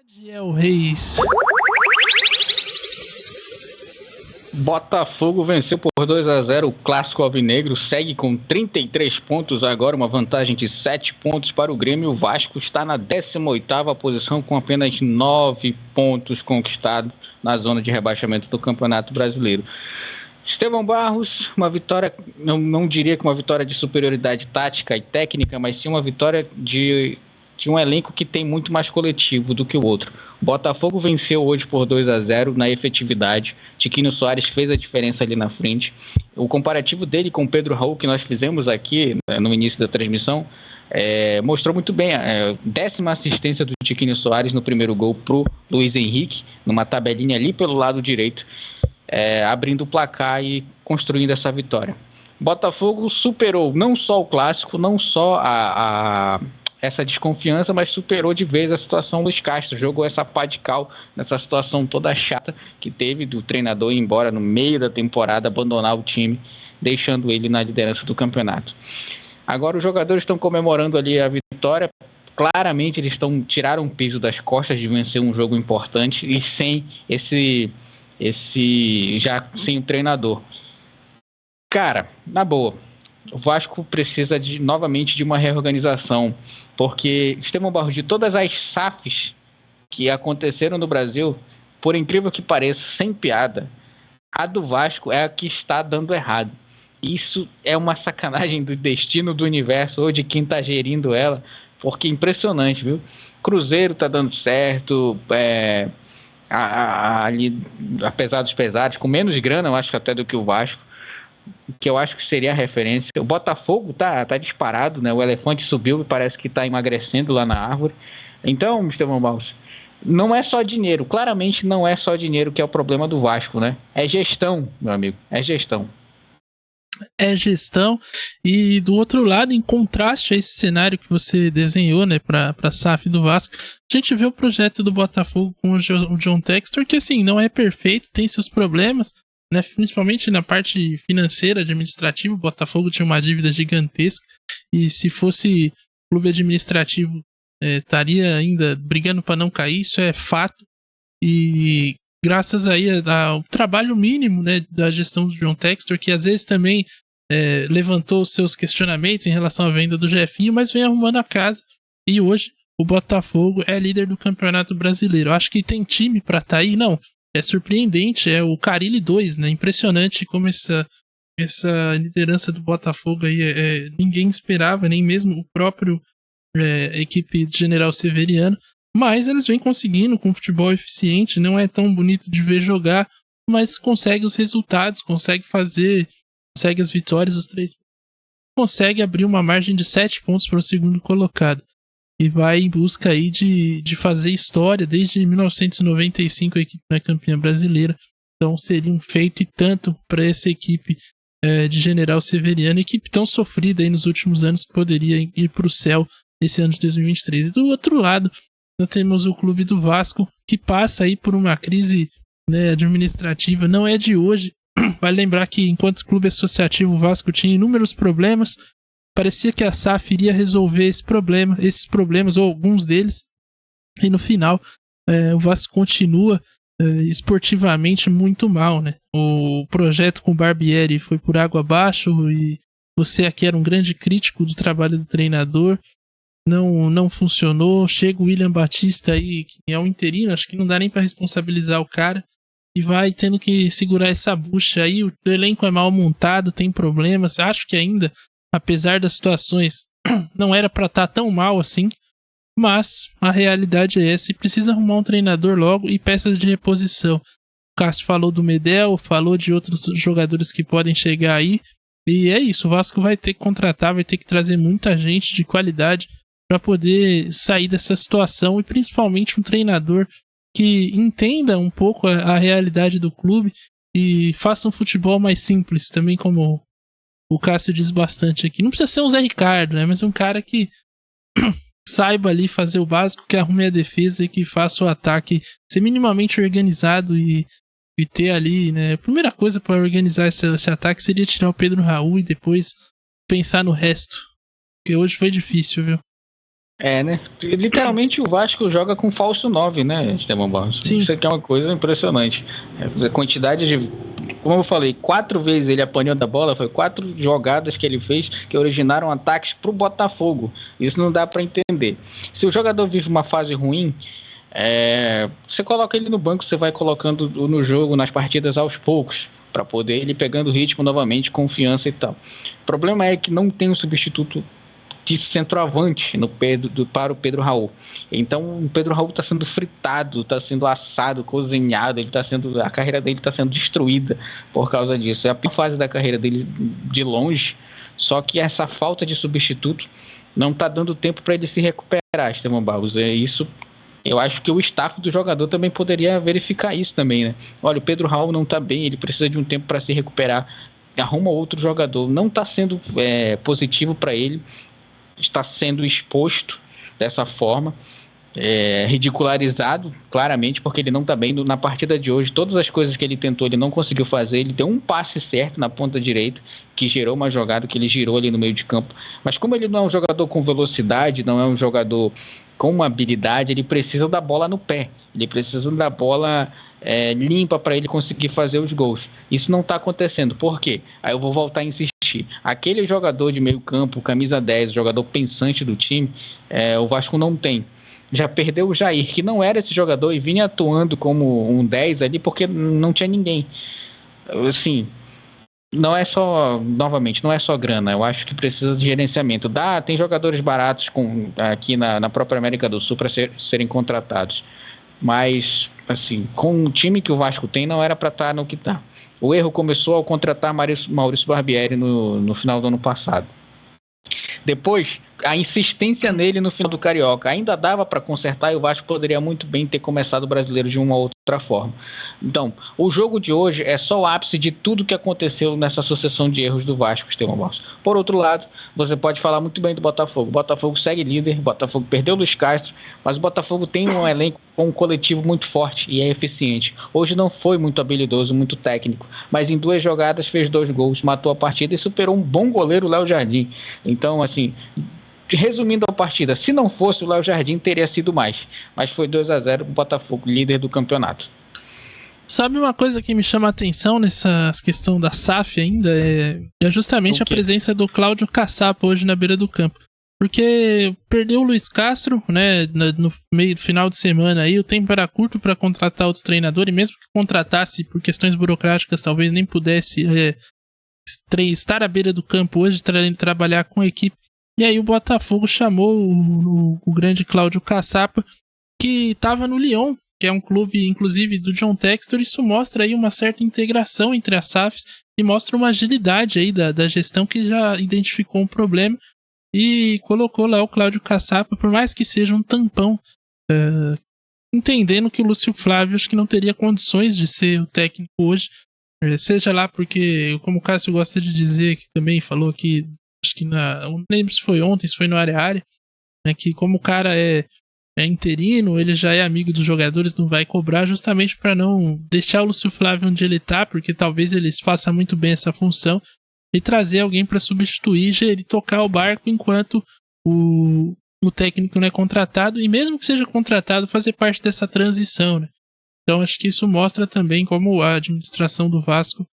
Adiel Reis. Botafogo venceu por 2-0 o clássico alvinegro, segue com 33 pontos agora, uma vantagem de 7 pontos para o Grêmio. O Vasco está na 18ª posição com apenas 9 pontos conquistados na zona de rebaixamento do Campeonato Brasileiro. Estevão Barros, uma vitória, não diria que uma vitória de superioridade tática e técnica, mas sim uma vitória de um elenco que tem muito mais coletivo do que o outro. O Botafogo venceu hoje por 2-0 na efetividade. Tiquinho Soares fez a diferença ali na frente. O comparativo dele com o Pedro Raul, que nós fizemos aqui no início da transmissão, mostrou muito bem a 10ª assistência do Tiquinho Soares no primeiro gol para o Luiz Henrique, numa tabelinha ali pelo lado direito, abrindo o placar e construindo essa vitória. Botafogo superou não só o clássico, não só essa desconfiança, mas superou de vez a situação Luiz Castro, jogou essa pá de cal nessa situação toda chata que teve do treinador ir embora no meio da temporada, abandonar o time, deixando ele na liderança do campeonato. Agora os jogadores estão comemorando ali a vitória, claramente eles tiraram o peso das costas de vencer um jogo importante e sem já sem o treinador. Cara, na boa, o Vasco precisa novamente de uma reorganização, porque Estevão Barros, de todas as SAFs que aconteceram no Brasil, por incrível que pareça, sem piada, a do Vasco é a que está dando errado. Isso é uma sacanagem do destino do universo ou de quem está gerindo ela, porque é impressionante, viu? Cruzeiro está dando certo, ali, apesar dos pesares, com menos grana, eu acho até do que o Vasco, que eu acho que seria a referência. O Botafogo tá disparado, né? O elefante subiu e parece que tá emagrecendo lá na árvore. Então, Estevão Barros, não é só dinheiro. Claramente não é só dinheiro que é o problema do Vasco, né? É gestão, meu amigo. É gestão. É gestão. E do outro lado, em contraste a esse cenário que você desenhou, né, pra SAF do Vasco, a gente vê o projeto do Botafogo com o John Textor, que assim, não é perfeito, tem seus problemas, né, principalmente na parte financeira, administrativa. O Botafogo tinha uma dívida gigantesca e se fosse clube administrativo estaria ainda brigando para não cair, isso é fato. E graças aí ao trabalho mínimo, né, da gestão do John Textor, que às vezes também levantou os seus questionamentos em relação à venda do Jefinho, mas vem arrumando a casa e hoje o Botafogo é líder do Campeonato Brasileiro. Eu acho que tem time para estar aí, não. É surpreendente, é o Carille 2, né? Impressionante como essa liderança do Botafogo aí ninguém esperava, nem mesmo o próprio equipe de General Severiano, mas eles vêm conseguindo com futebol eficiente, não é tão bonito de ver jogar, mas consegue os resultados, consegue as vitórias, os 3 pontos, consegue abrir uma margem de 7 pontos para o segundo colocado. E vai em busca aí de fazer história. Desde 1995 a equipe não é campeã brasileira. Então seria um feito e tanto para essa equipe de General Severiano, equipe tão sofrida aí nos últimos anos, que poderia ir para o céu nesse ano de 2023. E do outro lado, nós temos o clube do Vasco, que passa aí por uma crise, né, administrativa. Não é de hoje. Vale lembrar que enquanto clube associativo o Vasco tinha inúmeros problemas. Parecia que a SAF iria resolver esses problemas, ou alguns deles, e no final o Vasco continua esportivamente muito mal, né? O projeto com o Barbieri foi por água abaixo, e você aqui era um grande crítico do trabalho do treinador, não funcionou. Chega o William Batista aí, que é um interino, acho que não dá nem para responsabilizar o cara, e vai tendo que segurar essa bucha aí. O elenco é mal montado, tem problemas, acho que ainda, apesar das situações, não era para estar tão mal assim, mas a realidade é essa e precisa arrumar um treinador logo e peças de reposição. O Cássio falou do Medel, falou de outros jogadores que podem chegar aí, e é isso, o Vasco vai ter que contratar, vai ter que trazer muita gente de qualidade para poder sair dessa situação, e principalmente um treinador que entenda um pouco a realidade do clube e faça um futebol mais simples, também como o Cássio diz bastante aqui. Não precisa ser um Zé Ricardo, né? Mas um cara que saiba ali fazer o básico, que arrume a defesa e que faça o ataque ser minimamente organizado e ter ali, né? A primeira coisa para organizar esse ataque seria tirar o Pedro Raul e depois pensar no resto. Porque hoje foi difícil, viu? É, né? Literalmente o Vasco joga com falso 9, né, Esteban Barros? Sim. Isso aqui é uma coisa impressionante. A quantidade de. Como eu falei, 4 vezes ele apanhando a bola, foi 4 jogadas que ele fez que originaram ataques pro Botafogo. Isso não dá para entender. Se o jogador vive uma fase ruim, você coloca ele no banco, você vai colocando no jogo, nas partidas aos poucos, para poder ele pegando ritmo novamente, confiança e tal. O problema é que não tem um substituto de centroavante para o Pedro Raul. Então o Pedro Raul está sendo fritado, está sendo assado, cozinhado, a carreira dele está sendo destruída por causa disso. É a pior fase da carreira dele de longe, só que essa falta de substituto não está dando tempo para ele se recuperar, Esteban Barros. É isso. Eu acho que o staff do jogador também poderia verificar isso também, né? Olha, o Pedro Raul não está bem, ele precisa de um tempo para se recuperar. Arruma outro jogador. Não está sendo positivo para ele. Está sendo exposto dessa forma, ridicularizado claramente, porque ele não está bem na partida de hoje. Todas as coisas que ele tentou, ele não conseguiu fazer. Ele deu um passe certo na ponta direita, que gerou uma jogada que ele girou ali no meio de campo. Mas como ele não é um jogador com velocidade, não é um jogador com uma habilidade, ele precisa da bola no pé. Ele precisa da bola limpa para ele conseguir fazer os gols. Isso não está acontecendo. Por quê? Aí eu vou voltar a insistir. Aquele jogador de meio campo, camisa 10, jogador pensante do time, o Vasco não tem. Já perdeu o Jair, que não era esse jogador e vinha atuando como um 10 ali porque não tinha ninguém. Assim, não é só, novamente, não é só grana. Eu acho que precisa de gerenciamento. Tem jogadores baratos aqui na própria América do Sul para serem contratados. Mas, assim, com o time que o Vasco tem, não era para estar no que está. O erro começou ao contratar Maurício Barbieri no final do ano passado. Depois, a insistência nele no final do Carioca ainda dava para consertar e o Vasco poderia muito bem ter começado o Brasileiro de uma outra forma. Então, o jogo de hoje é só o ápice de tudo que aconteceu nessa sucessão de erros do Vasco, Esteban Barros. Por outro lado, você pode falar muito bem do Botafogo. O Botafogo segue líder, o Botafogo perdeu o Luiz Castro, mas o Botafogo tem um elenco com um coletivo muito forte e é eficiente. Hoje não foi muito habilidoso, muito técnico, mas em 2 jogadas fez 2 gols, matou a partida e superou um bom goleiro, Léo Jardim. Então, assim, resumindo a partida, se não fosse o Léo Jardim, teria sido mais. Mas foi 2-0 o Botafogo, líder do campeonato. Sabe uma coisa que me chama a atenção nessa questão da SAF ainda? É justamente a presença do Cláudio Caçapa hoje na beira do campo. Porque perdeu o Luiz Castro, né, no meio do final de semana aí, o tempo era curto para contratar outro treinador, e mesmo que contratasse por questões burocráticas, talvez nem pudesse estar à beira do campo hoje, trabalhar com a equipe. E aí o Botafogo chamou o grande Cláudio Caçapa, que estava no Lyon, que é um clube, inclusive, do John Textor. Isso mostra aí uma certa integração entre as SAFs e mostra uma agilidade aí da gestão que já identificou um problema e colocou lá o Cláudio Caçapa, por mais que seja um tampão, entendendo que o Lúcio Flávio acho que não teria condições de ser o técnico hoje, seja lá porque, como o Cássio gosta de dizer, que também falou que, acho que não lembro se foi ontem, se foi no área, né, que como o cara é interino, ele já é amigo dos jogadores, não vai cobrar, justamente para não deixar o Lúcio Flávio onde ele tá, porque talvez ele faça muito bem essa função, e trazer alguém para substituir e tocar o barco enquanto o técnico não é contratado, e mesmo que seja contratado, fazer parte dessa transição, né? Então acho que isso mostra também como a administração do Vasco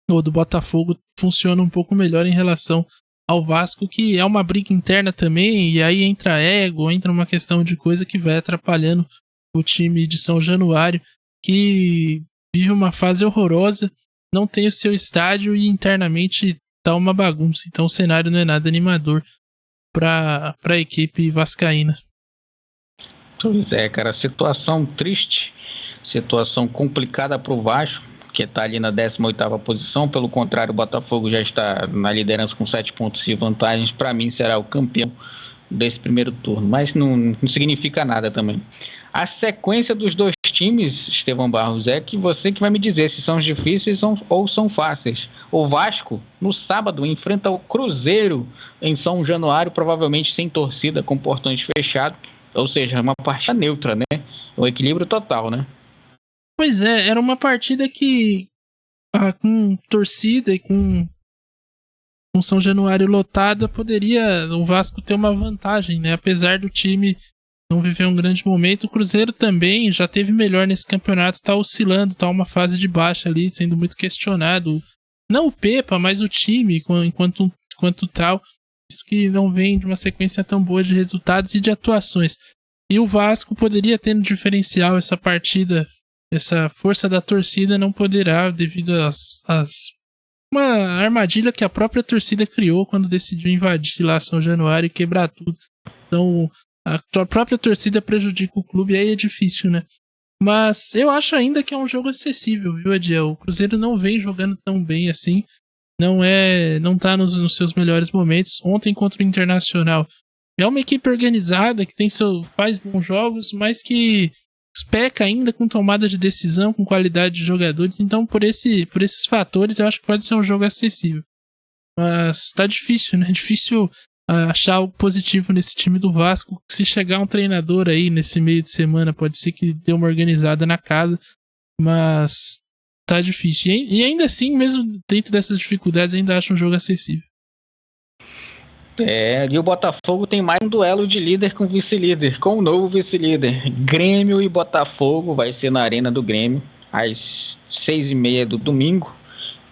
ou do Botafogo funciona um pouco melhor em relação ao Vasco, que é uma briga interna também, e aí entra ego, entra uma questão de coisa que vai atrapalhando o time de São Januário, que vive uma fase horrorosa, não tem o seu estádio e internamente tá uma bagunça. Então o cenário não é nada animador para a equipe vascaína. Pois é, cara, situação triste, situação complicada para o Vasco, que está ali na 18ª posição. Pelo contrário, o Botafogo já está na liderança com 7 pontos de vantagem. Para mim será o campeão desse primeiro turno, mas não significa nada também. A sequência dos 2 times, Esteban Barros, é que você que vai me dizer se são difíceis ou são fáceis. O Vasco, no sábado, enfrenta o Cruzeiro em São Januário, provavelmente sem torcida, com portões fechados, ou seja, uma partida neutra, né? Um equilíbrio total, né? Pois é, era uma partida que com torcida e com com São Januário lotada, poderia o Vasco ter uma vantagem, né? Apesar do time não viver um grande momento, o Cruzeiro também já teve melhor nesse campeonato, tá oscilando, tá uma fase de baixa ali, sendo muito questionado. Não o Pepa, mas o time, enquanto tal, isso que não vem de uma sequência tão boa de resultados e de atuações. E o Vasco poderia ter no diferencial essa partida, essa força da torcida não poderá, devido uma armadilha que a própria torcida criou quando decidiu invadir lá São Januário e quebrar tudo. Então, a própria torcida prejudica o clube e aí é difícil, né? Mas eu acho ainda que é um jogo acessível, viu, Adiel? O Cruzeiro não vem jogando tão bem assim. Não tá nos seus melhores momentos. Ontem contra o Internacional é uma equipe organizada que faz bons jogos, mas que peca ainda com tomada de decisão, com qualidade de jogadores. Então, por esses fatores, eu acho que pode ser um jogo acessível. Mas tá difícil, né? Difícil achar algo positivo nesse time do Vasco. Se chegar um treinador aí nesse meio de semana, pode ser que dê uma organizada na casa, mas tá difícil. E ainda assim, mesmo dentro dessas dificuldades, ainda acho um jogo acessível. E o Botafogo tem mais um duelo de líder com vice-líder, com o novo vice-líder. Grêmio e Botafogo, vai ser na Arena do Grêmio, às 6h30 do domingo.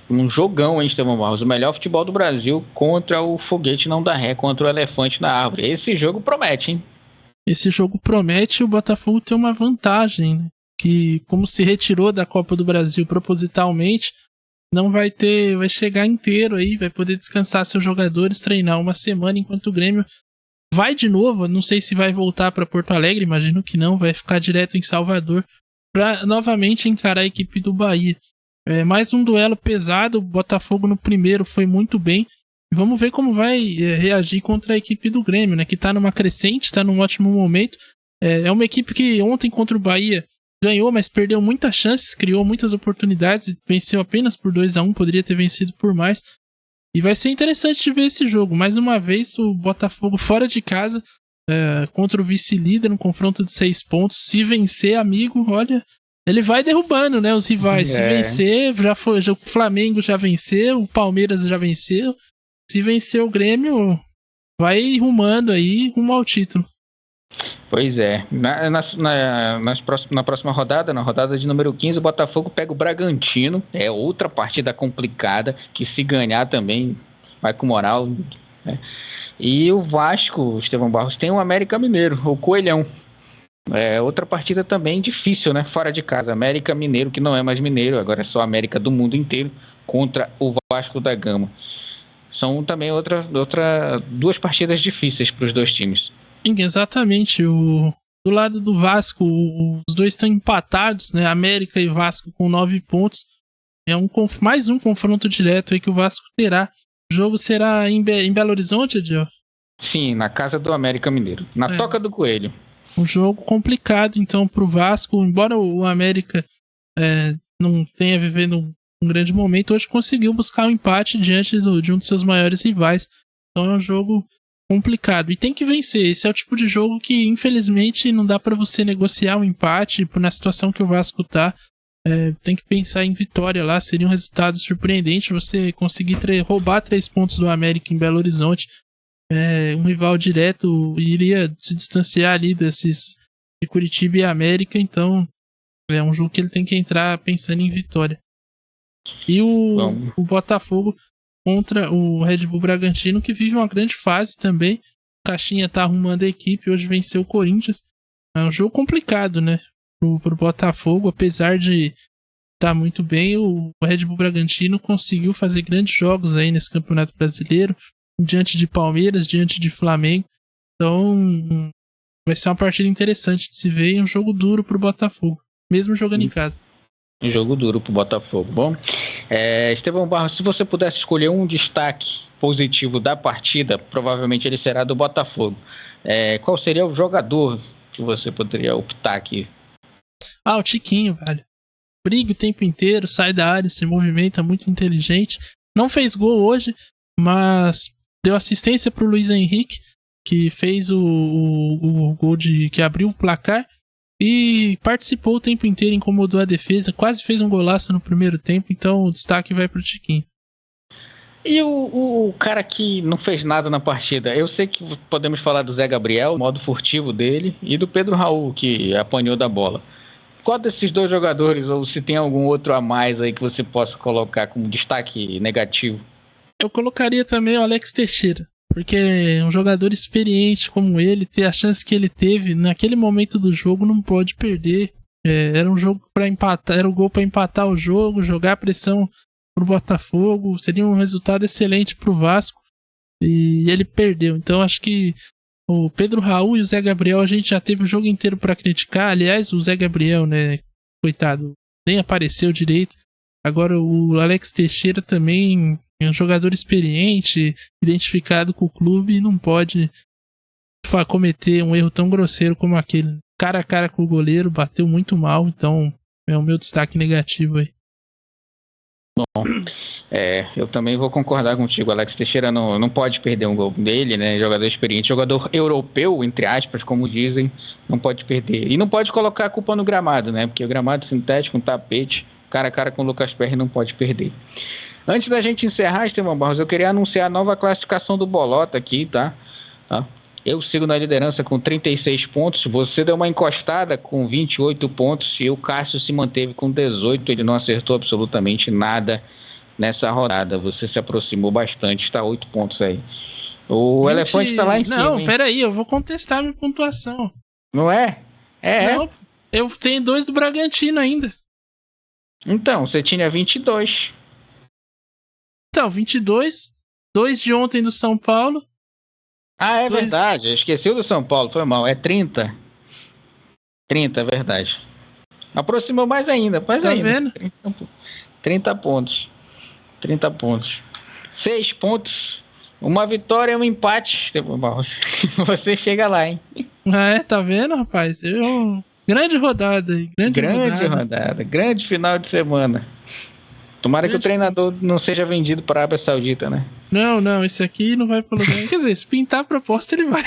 Um jogão, hein, Estevão Barros? O melhor futebol do Brasil contra o foguete não dá ré, contra o elefante na árvore. Esse jogo promete, hein? Esse jogo promete. O Botafogo tem uma vantagem, né? Que, como se retirou da Copa do Brasil propositalmente, não vai chegar inteiro aí, vai poder descansar seus jogadores, treinar uma semana, enquanto o Grêmio vai de novo. Não sei se vai voltar para Porto Alegre, imagino que não, vai ficar direto em Salvador para novamente encarar a equipe do Bahia. Mais um duelo pesado. O Botafogo no primeiro foi muito bem. Vamos ver como vai reagir contra a equipe do Grêmio, né? Que tá numa crescente, tá num ótimo momento. É uma equipe que ontem contra o Bahia ganhou, mas perdeu muitas chances, criou muitas oportunidades e venceu apenas por 2-1, poderia ter vencido por mais. E vai ser interessante de ver esse jogo. Mais uma vez, o Botafogo fora de casa, contra o vice-líder, um confronto de 6 pontos. Se vencer, amigo, olha... Ele vai derrubando, né, os rivais. Se vencer, o Flamengo já venceu, o Palmeiras já venceu. Se vencer o Grêmio, vai rumando aí, rumo ao título. Pois é. Na próxima rodada, na rodada de número 15, o Botafogo pega o Bragantino. É outra partida complicada, que se ganhar também vai com moral, né? E o Vasco, Estevão Barros, tem o América Mineiro, o Coelhão. Outra partida também difícil, né? Fora de casa. América Mineiro, que não é mais mineiro, agora é só América do mundo inteiro, contra o Vasco da Gama. São também duas partidas difíceis para os dois times. Exatamente. Do lado do Vasco, os dois estão empatados, né? América e Vasco com 9 pontos. É mais um confronto direto aí que o Vasco terá. O jogo será em Belo Horizonte, Adil? Sim, na casa do América Mineiro, na Toca do Coelho. Um jogo complicado, então, pro Vasco. Embora o América não tenha vivendo um grande momento, hoje conseguiu buscar um empate diante de um dos seus maiores rivais. Então é um jogo complicado. E tem que vencer. Esse é o tipo de jogo que, infelizmente, não dá para você negociar um empate na situação que o Vasco tá. Tem que pensar em vitória lá. Seria um resultado surpreendente você conseguir roubar 3 pontos do América em Belo Horizonte. Um rival direto iria se distanciar ali de Curitiba e América, então é um jogo que ele tem que entrar pensando em vitória. E o Botafogo contra o Red Bull Bragantino, que vive uma grande fase também. O Caixinha tá arrumando a equipe, hoje venceu o Corinthians. É um jogo complicado, né, pro Botafogo, apesar de estar muito bem. O Red Bull Bragantino conseguiu fazer grandes jogos aí nesse Campeonato Brasileiro, diante de Palmeiras, diante de Flamengo. Então vai ser uma partida interessante de se ver e um jogo duro pro Botafogo, mesmo jogando em casa. Um jogo duro pro Botafogo. Bom, Estevão Barros, se você pudesse escolher um destaque positivo da partida, provavelmente ele será do Botafogo. Qual seria o jogador que você poderia optar aqui? O Tiquinho, velho. Briga o tempo inteiro, sai da área, se movimenta, muito inteligente. Não fez gol hoje, mas deu assistência pro Luiz Henrique, que fez o gol que abriu o placar, e participou o tempo inteiro, incomodou a defesa, quase fez um golaço no primeiro tempo, então o destaque vai pro Tiquinho. E o cara que não fez nada na partida? Eu sei que podemos falar do Zé Gabriel, o modo furtivo dele, e do Pedro Raul, que apanhou da bola. Qual desses dois jogadores, ou se tem algum outro a mais aí que você possa colocar como destaque negativo? Eu colocaria também o Alex Teixeira, porque um jogador experiente como ele, ter a chance que ele teve naquele momento do jogo, não pode perder. Era um jogo para empatar, era o gol para empatar o jogo, jogar pressão pro Botafogo, seria um resultado excelente pro Vasco, e ele perdeu. Então acho que o Pedro Raul e o Zé Gabriel a gente já teve o jogo inteiro para criticar. Aliás, o Zé Gabriel, né, coitado, nem apareceu direito. Agora o Alex Teixeira também é um jogador experiente, identificado com o clube, e não pode cometer um erro tão grosseiro como aquele. Cara a cara com o goleiro, bateu muito mal, então é o meu destaque negativo aí. Bom, eu também vou concordar contigo. Alex Teixeira não pode perder um gol dele, né? Jogador experiente, jogador europeu, entre aspas, como dizem, não pode perder. E não pode colocar a culpa no gramado, né? Porque o gramado sintético, um tapete, cara a cara com o Lucas Perry, não pode perder. Antes da gente encerrar, Estevão Barros, eu queria anunciar a nova classificação do Bolota aqui, tá? Eu sigo na liderança com 36 pontos, você deu uma encostada com 28 pontos e o Cássio se manteve com 18, ele não acertou absolutamente nada nessa rodada, você se aproximou bastante, está 8 pontos aí. O elefante está lá em cima. Não, peraí, eu vou contestar minha pontuação. Não é? Não, eu tenho 2 do Bragantino ainda. Então, você tinha 22. Então, 22, 2 de ontem do São Paulo. É verdade, esqueci o do São Paulo, foi mal, é 30. 30, é verdade. Aproximou mais ainda, Tá vendo? 30 pontos. 30 pontos. 6 pontos, uma vitória e um empate. Você chega lá, hein? Tá vendo, rapaz? Grande rodada aí. Grande rodada. Grande final de semana. Tomara que o treinador não seja vendido para a Arábia Saudita, né? Não, esse aqui não vai pro lugar. Quer dizer, se pintar a proposta, ele vai.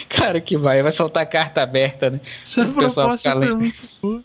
Claro que vai soltar carta aberta, né? Se a proposta for muito boa.